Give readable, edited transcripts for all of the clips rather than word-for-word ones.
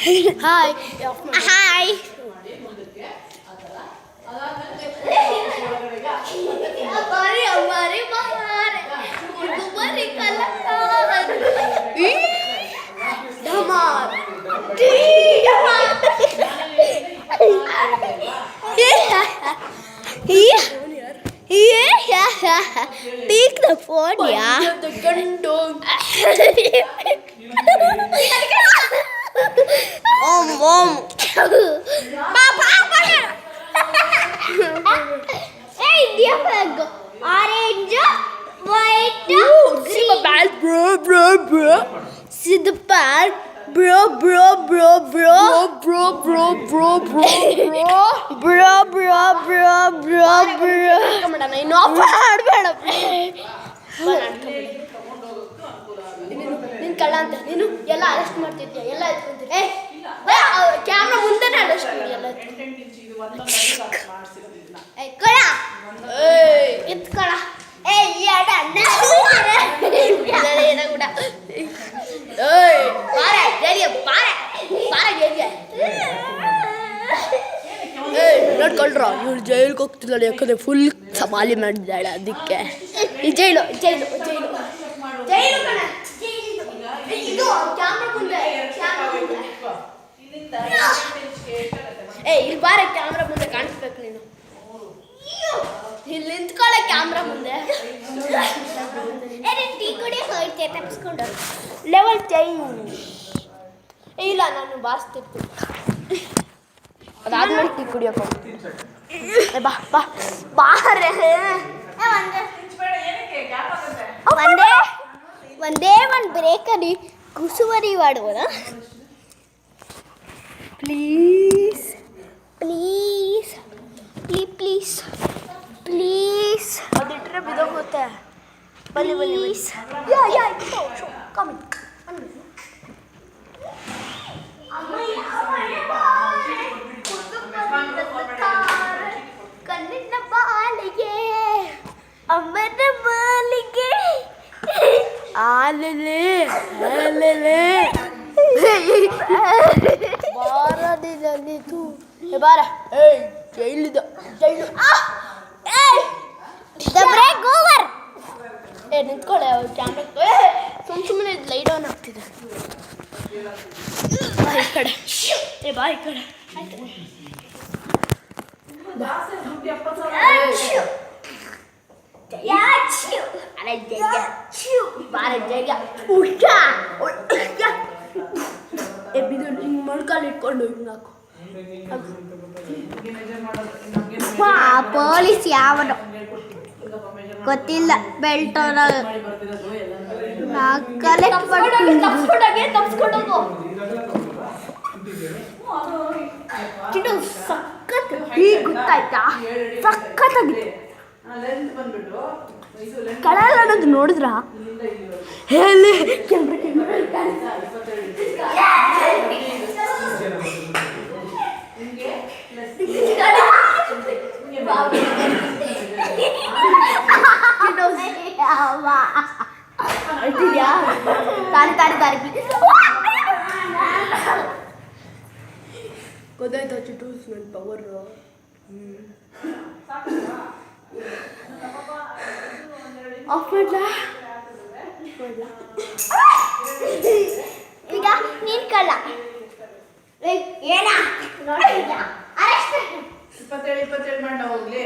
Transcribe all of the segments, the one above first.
Hi hi Take the phone, yeah. Hey, dear flag. Orange, white, See my bad, bro. see the bad, bro. ಕಮ್ಮಡ ಇನ್ನು ಆಡ್ಬೇಡ ನೀನು ಕಳ್ಳ ಅಂತ ನೀನು ಎಲ್ಲ arrest ಮಾಡ್ತಿದ್ಯಾ ಎಲ್ಲ ಎತ್ಕೊಂತಿದ್ದೆ ಕ್ಯಾಮ್ರಾ ಮುಂದೆನೇ ಅರೆಸ್ಟ್ ಮಾಡಿ ಎಲ್ಲ ಕಳ ಎತ್ಕೊಳ ಕೂಡ ನೋಡ್ಕೊಳ್ರ ಇವಳು ಜೈಲ್ಗೆ ಹೋಗ್ತಿದ್ದಾಳೆ ಯಾಕಂದ್ರೆ ಫುಲ್ ಸಮಾಲಿ ಮಾಡಿದ್ದಾಳೆ ಅದಕ್ಕೆ ಈ ಜೈಲು ಇದು ಕ್ಯಾಮ್ರಾ ಮುಂದೆ ಇಲ್ಲಿ ಬಾರ ಕ್ಯಾಮ್ರಾ ಮುಂದೆ ಕಾಣಿಸ್ಬೇಕು ನೀನು ಇಲ್ಲಿ ನಿಂತ್ಕೊಳ್ಳೆ ಕ್ಯಾಮ್ರಾ ಮುಂದೆ ಟೀ ಕುಡಿ ಹೋಯ್ತೆ ತಪ್ಪಿಸ್ಕೊಂಡು ಲೆವೆಲ್ ಚೇಂಜ್ ಇಲ್ಲ ನಾನು ಬಾರಿಸ್ತಿರ್ತೀನಿ ಅದಾದ್ಮೇಲೆ ಟೀ ಕುಡಿಯೋಕೆ ಬಾರೆ ಒಂದೇ ಒಂದು ಬ್ರೇಕಲ್ಲಿ ಕುಸುವರಿ ಮಾಡುವನ ಪ್ಲೀಸ್ ಅದಿಟ್ರೆ ಬಿದೋಗುತ್ತೆ ಬನ್ನಿ ಕಮ್ಮಿ ಕಣ್ಣಿನ ಬಾಲಿಗೆ ಅಮ್ಮನ ಬಾಲಿಗೆ ಆಲೆಲೆ ಬಾರದಿದ್ದು ಬಾರ ಜೈಲು ಬ್ರೇಕ್ ಓವರ್ ನಿಂತ್ಕೊಳ್ಳೆ ಕ್ಯಾಮ್ರಾ ಸುಮ್ಮನೆ ಲೈಟ್ ಆನ್ ಆಗ್ತಿದೆ ಈ ಕಡೆ ಬಾ ಈ ಕಡೆ ಬಿದ್ದು ಹಿಂಗೆ ಮೊಳ್ಕಾಲು ಇಟ್ಕೊಂಡು ಹಿಂಗೆ ಹಾಕು ಪೊಲೀಸ್ ಯಾವನು ಗೊತ್ತಿಲ್ಲ ಬೆಲ್ಟ್ ಕಲೆಕ್ಟ್ ತಪ್ಸ್ಕೊಂಡೋಗು ಚಿಟ್ಟು ಸಖತ್ ಈಗ ಗೊತ್ತಾಯ್ತಾ ಸಖತ್ತಾಗಿತ್ತು ಕಳಲ್ಲ ಅನ್ನೋದು ನೋಡಿದ್ರ ಹೇಳಿ ತಾರಿ ಗೊತ್ತಾಯ್ತಾ ಚಿಟ್ಟು ನನ್ನ ಪವರ್ ಆಫ್ ಮಾಡ್ಲಾ ಈಗ ನೀನ್ ಕಳ್ಳ ಏನ ನೋಡಿದ್ಯಾ ಅರೆಸ್ಟ್ 27 ಮಾಡ ಹೋಗ್ಲಿ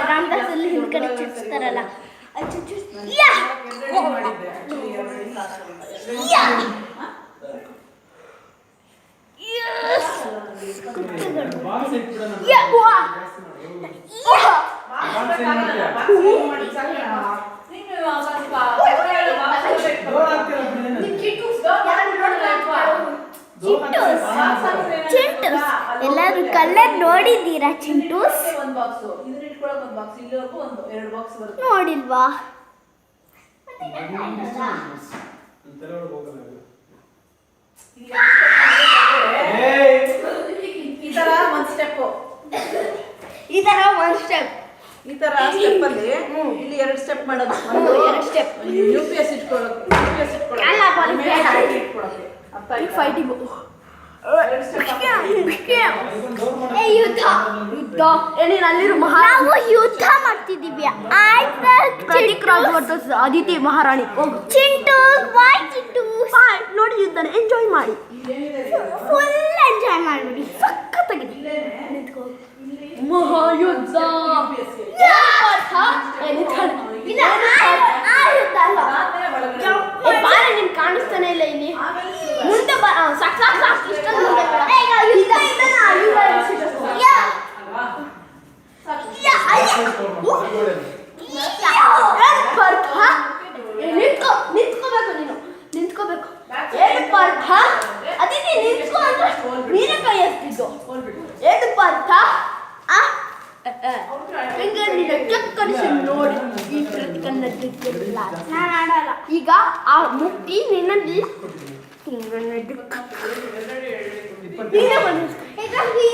ರಾಮದಾಸ್ ಅಲ್ಲಿ ಹಿಂದ್ ಕಡೆ ಚುಚ್ತಾರಲ್ಲ ಎಲ್ಲಾದ್ರೂ ಕಲರ್ ನೋಡಿದ್ದೀರಾ ಚಿಂಟೂಸ್? ನೋಡಿಲ್ವಾ? ಈ ತರ ಒಂದು ಸ್ಟೆಪ್ ಈ ತರ ಸ್ಟೆಪ್ ಅಲ್ಲಿ ಇಲ್ಲಿ 2 ಸ್ಟೆಪ್ ಮಾಡೋದು. ಒಂದು 2 ಸ್ಟೆಪ್ UPS ಇಟ್ಕೊಳ್ಳೋದು, UPS ಅಲ್ಲ, ಬಾಲ್ ಇಟ್ಕೊಳ್ಳೋದು. ಅರ್ಥ ಈ ಆಯ್ತಾ? ಫೈಟಿಂಗ್ 2 ಸ್ಟೆಪ್ ಯುದ್ಧ ನೀನು ಅಲ್ಲಿರು ನಾವು ಯುದ್ಧ ಮಾಡ್ತಿದೀವಿ. ಆಯ್ತಾ ಪ್ರತೀಕ್ ರಾಜ್ ವರ್ಸಸ್ ಅದಿತಿ ಮಹಾರಾಣಿ. ಹೋಗು ಚಿಂಟು ಬಾಯ್ ಚಿಂಟು. ನೋಡಿ ಯುದ್ಧನ ಎಂಜಾಯ್ ಮಾಡಿ, ಫುಲ್ ಎಂಜಾಯ್ ಮಾಡ್ಬಿಡಿ. ಸಖತ್ತಾಗಿದೆ. ಮಹಾಯುದ್ಧ ಇಲ್ಲ, ಆ ಯುದ್ಧ ಅಲ್ಲ. ಬಾರೆ ನಿನ್ ಕಾಣಿಸ್ತಾನೆ ಇಲ್ಲ ಇಲ್ಲಿ. ಮುಂದೆ ಸಾಕು ಸಾಕು ಸಾಕು ಇಷ್ಟೊಂದು ಮುಂದೆ ಬೇಡ. ಈಗ ಯುದ್ಧ ಇದನ್ನ ಯುದ್ಧ ಯಾ ಯಾ ನಿಂತ್ಕೋಬೇಕು, ನೀನು ನಿಂತ್ಕೋಬೇಕು. ಏನು ಪಾರ್ಥ ಅದಿತಿ ನಿಂತ್ಕೋ ಅಂದ್ರೆ ನೀನೇ ಕೈ ಎತ್ತಿದ್ದು. ಏನು ಪಾರ್ಥ ಹೆಂಗೆ ನಿನ್ನ ಚಕ್ಕರಿಸಿ ನೋಡಿ ಈ ಪ್ರತಿಕನ್ನದಿಲ್ಲ. ನಾನು ಆಡಲ್ಲ. ಈಗ ಆ ಮುಕ್ತಿ ನಿನ್ನಲ್ಲಿ ನೀನೇ ಬಂದು ಈಗ 2.3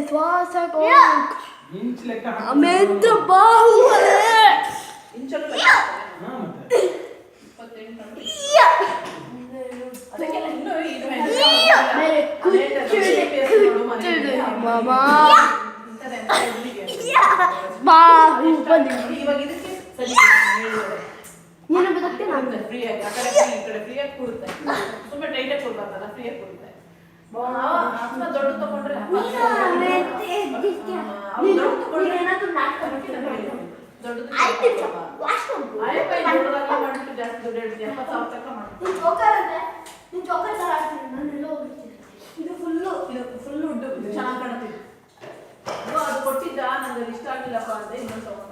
ಶ್ವಾಸ ಅಮೇಂದ್ರ ಬಾಹುಬಲಿ ಇಂಚಲ್ಲಿ ಅದಕ್ಕೆಲ್ಲ ಇನ್ನೂ ಇದು ಮಾಮಾ ಬಾಹುಬಲಿ. ಇವಾಗ ಇದಕ್ಕೆ ಸರಿ ನೀನು ಬದಕ್ಕೆ ನಾನು ಫ್ರೀ ಆಗಿ ಆ ಕಡೆ ಈ ಕಡೆ ಫ್ರೀ ಆಗಿ ಕೂರುತ್ತೆ. ಸುಮ್ಮನೆ ಟೈಟ್ ಆಗಿ ಕೊಡ್ಬಾರ್ದಲ್ಲ, ಫ್ರೀ ಆಗಿ ಕೊಡುತ್ತೆ. ದೊಡ್ಡ ತಗೊಂಡ್ರೆ ಏನಾದ್ರು ನಾಟಕ ದೊಡ್ಡದು ಇದು ಫುಲ್ಲು ಉಡ್ಡು ಚೆನ್ನಾಗಿ ಕಾಣುತ್ತಿದ್ದು. ಅದು ಕೊಟ್ಟಿದ್ದ ನಂಗೆ ಇಷ್ಟ ಆಗಿಲ್ಲಪ್ಪ ಅಂದ್ರೆ ಇನ್ನೊಂದು ತಗೊಂಡು